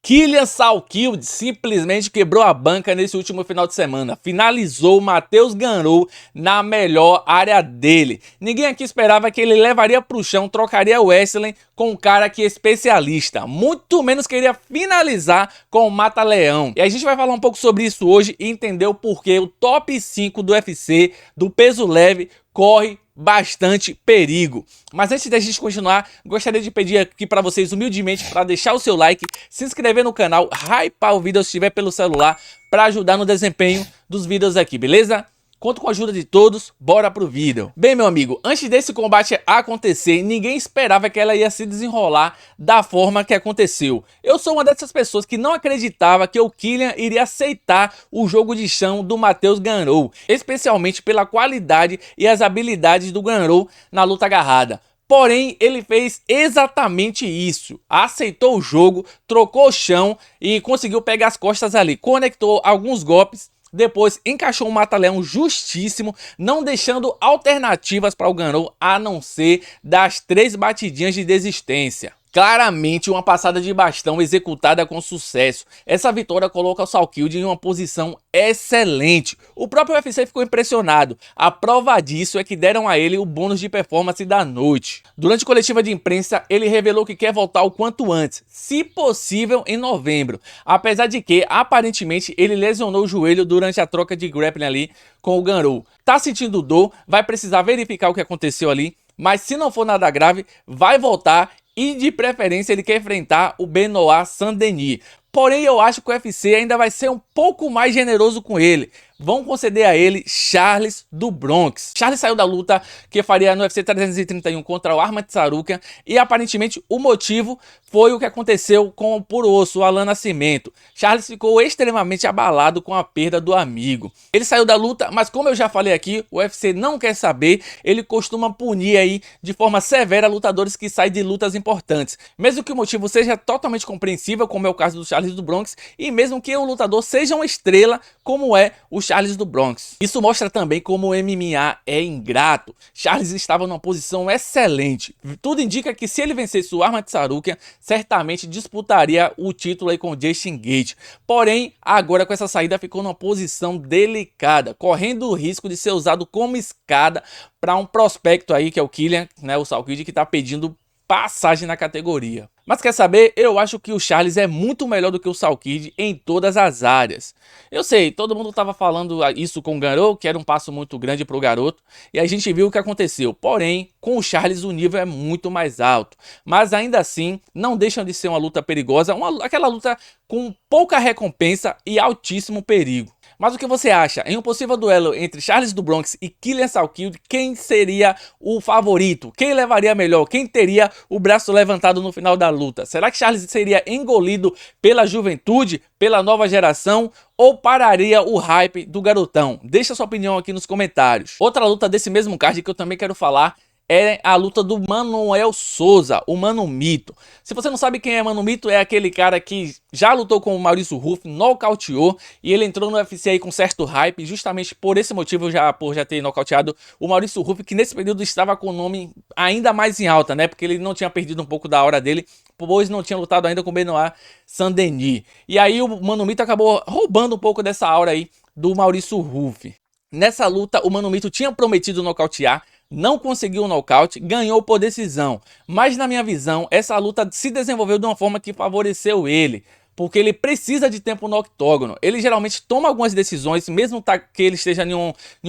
Killian Salkilds simplesmente quebrou a banca nesse último final de semana. Finalizou o Matheus Gamrot na melhor área dele. Ninguém aqui esperava que ele levaria para o chão, trocaria o Wesley com um cara que é especialista. Muito menos queria finalizar com o Mata-Leão. E a gente vai falar um pouco sobre isso hoje e entender o porquê o top 5 do UFC, do peso leve, corre bastante perigo. Mas antes da gente continuar, gostaria de pedir aqui para vocês humildemente para deixar o seu like, se inscrever no canal, hypar o vídeo se estiver pelo celular para ajudar no desempenho dos vídeos aqui, beleza? Conto com a ajuda de todos, bora pro vídeo. Bem, meu amigo, antes desse combate acontecer, ninguém esperava que ela ia se desenrolar da forma que aconteceu. Eu sou uma dessas pessoas que não acreditava que o Killian iria aceitar o jogo de chão do Matheus Gamrot, especialmente pela qualidade e as habilidades do Gamrot na luta agarrada. Porém, ele fez exatamente isso, aceitou o jogo, trocou o chão e conseguiu pegar as costas ali, conectou alguns golpes. Depois encaixou um Mata-Leão justíssimo, não deixando alternativas para o Gamrot a não ser das 3 batidinhas de desistência. Claramente uma passada de bastão executada com sucesso. Essa vitória coloca o Salkilds em uma posição excelente. O próprio UFC ficou impressionado. A prova disso é que deram a ele o bônus de performance da noite. Durante a coletiva de imprensa, ele revelou que quer voltar o quanto antes, se possível em novembro. Apesar de que, aparentemente, ele lesionou o joelho durante a troca de grappling ali com o Gamrot. Tá sentindo dor, vai precisar verificar o que aconteceu ali, mas se não for nada grave, vai voltar. E de preferência ele quer enfrentar o Benoit Saint-Denis. Porém eu acho que o UFC ainda vai ser um pouco mais generoso com ele. Vão conceder a ele Charles do Bronx. Charles saiu da luta que faria no UFC 331 contra o Arman Tsarukyan e aparentemente o motivo foi o que aconteceu com o puro osso, o Alan Nascimento. Charles ficou extremamente abalado com a perda do amigo. Ele saiu da luta, mas como eu já falei aqui, o UFC não quer saber, ele costuma punir aí de forma severa lutadores que saem de lutas importantes. Mesmo que o motivo seja totalmente compreensível, como é o caso do Charles do Bronx, e mesmo que o lutador seja uma estrela, como é o Charles do Bronx. Isso mostra também como o MMA é ingrato. Charles estava numa posição excelente. Tudo indica que se ele vencesse o Arman Tsarukyan, certamente disputaria o título aí com o Justin Gaethje. Porém, agora com essa saída ficou numa posição delicada, correndo o risco de ser usado como escada para um prospecto aí que é o Killian, né, o Salkilds, que está pedindo passagem na categoria. Mas quer saber? Eu acho que o Charles é muito melhor do que o Salkilds em todas as áreas. Eu sei, todo mundo estava falando isso com o Gamrot, que era um passo muito grande para o garoto, e a gente viu o que aconteceu. Porém, com o Charles o nível é muito mais alto. Mas ainda assim, não deixam de ser uma luta perigosa, aquela luta com pouca recompensa e altíssimo perigo. Mas o que você acha? Em um possível duelo entre Charles do Bronx e Killian Salkilds, quem seria o favorito? Quem levaria melhor? Quem teria o braço levantado no final da luta? Será que Charles seria engolido pela juventude, pela nova geração, ou pararia o hype do garotão? Deixa sua opinião aqui nos comentários. Outra luta desse mesmo card que eu também quero falar é a luta do Manuel Souza, o Mano Mito. Se você não sabe quem é Mano Mito, é aquele cara que já lutou com o Maurício Ruff, nocauteou, e ele entrou no UFC aí com certo hype, justamente por esse motivo, por já ter nocauteado o Maurício Ruff, que nesse período estava com o nome ainda mais em alta, né? Porque ele não tinha perdido um pouco da hora dele, pois não tinha lutado ainda com o Benoit Saint-Denis. E aí o Mano Mito acabou roubando um pouco dessa aura aí do Maurício Ruff. Nessa luta, o Mano Mito tinha prometido nocautear, não conseguiu o nocaute, ganhou por decisão. Mas na minha visão, essa luta se desenvolveu de uma forma que favoreceu ele, porque ele precisa de tempo no octógono. Ele geralmente toma algumas decisões, mesmo que ele esteja em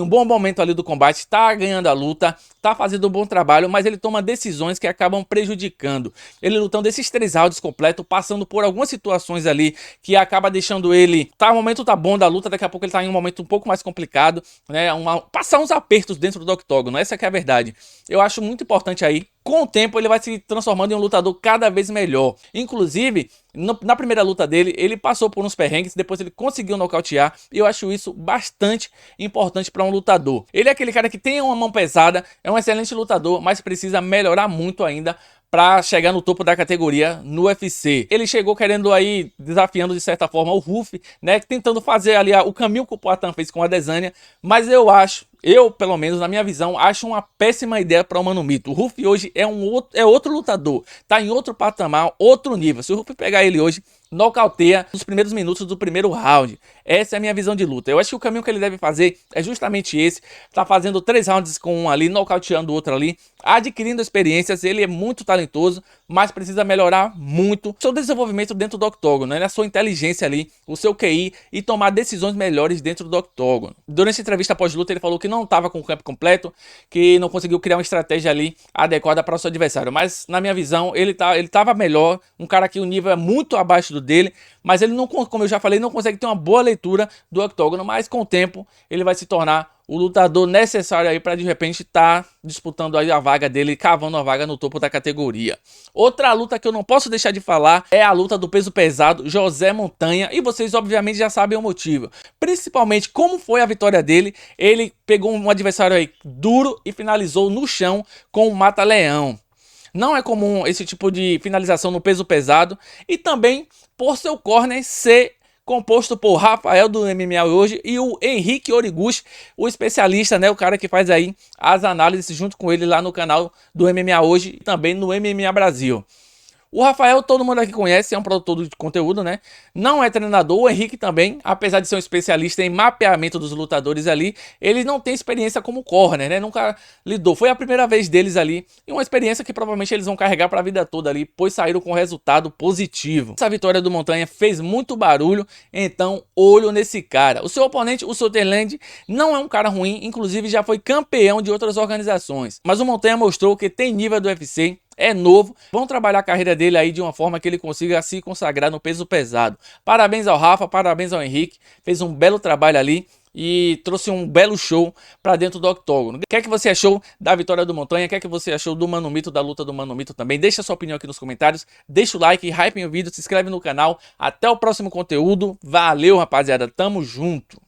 um bom momento ali do combate, está ganhando a luta, está fazendo um bom trabalho, mas ele toma decisões que acabam prejudicando. Ele lutando esses 3 rounds completos, passando por algumas situações ali que acaba deixando ele... O momento tá bom da luta, daqui a pouco ele tá em um momento um pouco mais complicado, né? Passar uns apertos dentro do octógono, essa que é a verdade. Eu acho muito importante aí. Com o tempo ele vai se transformando em um lutador cada vez melhor. Inclusive, na primeira luta dele, ele passou por uns perrengues, depois ele conseguiu nocautear, e eu acho isso bastante importante para um lutador. Ele é aquele cara que tem uma mão pesada, é um excelente lutador, mas precisa melhorar muito ainda para chegar no topo da categoria no UFC. Ele chegou querendo aí, desafiando de certa forma o Ruff, né, tentando fazer ali o caminho que o Poatan fez com a Adesanya, mas eu acho Eu, pelo menos na minha visão, acho uma péssima ideia para o Mano Mito. O Ruff hoje é outro lutador, tá em outro patamar, outro nível. Se o Ruff pegar ele hoje, nocauteia nos primeiros minutos do primeiro round. Essa é a minha visão de luta. Eu acho que o caminho que ele deve fazer é justamente esse. Tá fazendo 3 rounds com um ali, nocauteando o outro ali, adquirindo experiências. Ele é muito talentoso, mas precisa melhorar muito o seu desenvolvimento dentro do octógono, né? A sua inteligência ali, o seu QI e tomar decisões melhores dentro do octógono. Durante a entrevista pós-luta, ele falou que não estava com o campo completo, que não conseguiu criar uma estratégia ali adequada para o seu adversário. Mas, na minha visão, ele estava melhor. Um cara que o nível é muito abaixo do dele, mas ele não, como eu já falei, não consegue ter uma boa leitura do octógono, mas com o tempo ele vai se tornar o lutador necessário aí para de repente estar disputando aí a vaga dele, cavando a vaga no topo da categoria. Outra luta que eu não posso deixar de falar é a luta do peso pesado José Montanha, e vocês obviamente já sabem o motivo, principalmente como foi a vitória dele. Ele pegou um adversário aí duro e finalizou no chão com o Mata-Leão. Não é comum esse tipo de finalização no peso pesado, e também por seu corner ser composto por Rafael do MMA Hoje e o Henrique Origuchi, o especialista, né, o cara que faz aí as análises junto com ele lá no canal do MMA Hoje e também no MMA Brasil. O Rafael, todo mundo aqui conhece, é um produtor de conteúdo, né? Não é treinador. O Henrique também, apesar de ser um especialista em mapeamento dos lutadores ali, ele não tem experiência como corner, né? Nunca lidou. Foi a primeira vez deles ali e uma experiência que provavelmente eles vão carregar para a vida toda ali, pois saíram com resultado positivo. Essa vitória do Montanha fez muito barulho, então olho nesse cara. O seu oponente, o Sutherland, não é um cara ruim, inclusive já foi campeão de outras organizações. Mas o Montanha mostrou que tem nível do UFC, é novo, vão trabalhar a carreira dele aí de uma forma que ele consiga se consagrar no peso pesado. Parabéns ao Rafa, parabéns ao Henrique, fez um belo trabalho ali e trouxe um belo show pra dentro do octógono. O que é que você achou da vitória do Montanha? O que é que você achou do Mano Mito, da luta do Mano Mito também? Deixa a sua opinião aqui nos comentários, deixa o like, hype o vídeo, se inscreve no canal. Até o próximo conteúdo, valeu rapaziada, tamo junto!